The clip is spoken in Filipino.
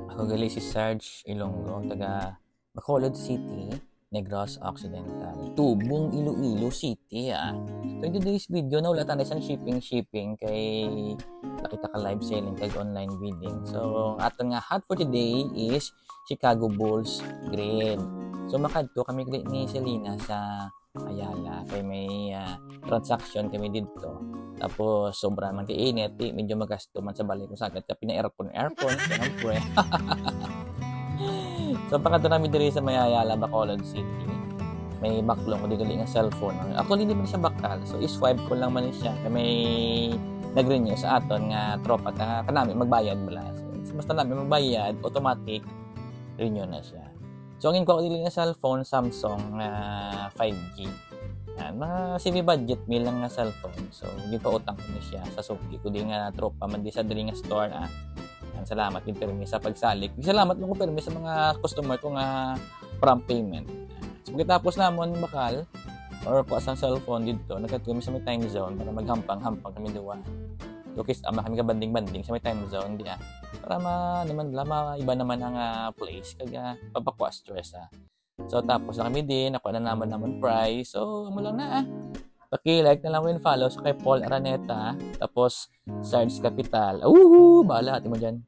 Ako gali si Sarge Ilonggo, taga Bacolod City, Negros Occidental. Tubong Iloilo City, ah. So, in today's video, wala tayo isang shipping kay nakita ka live selling kay online bidding. So, ato nga hot for today is Chicago Bulls Green. So, makadto kami ni Selena sa Ayala kay may transaction kami dito. Tapos sobrang man kainit, medyo magasto man sa balay ko sagad ka pina-aircon syempre. So pagka namin diri sa Ayala, Bacolod City, may baklong ko dili nga cellphone. Ako hindi man siya bakal. So i-swipe ko lang man siya kay may nag-renew sa aton nga tropa ta kanami magbayad bala. So basta namin magbayad, automatic renew na siya. So, ang ko dili nga cellphone, Samsung 5G. Yan, mga semi-budget meal lang nga cellphone. So, di pa utang ko na siya sa suki ko di nga tropa man di sa dili nga store. Yan, salamat din permi sa pagsalik. Salamat mo ko permi sa mga customer ko nga prompt payment. So, pagkatapos namon bakal or po sa cellphone dito, nagkatuloy sa may time zone para maghampang-hampang kami duwa. Lukis ama kami ka banding-banding sa may time zone di para naman iba naman ang place kaya papakwa stress So tapos na kami din ako na naman price. So mo lang na paki-like na lang ko follow sa kay Paul Araneta tapos Sarge Capital. Bahala mo diyan.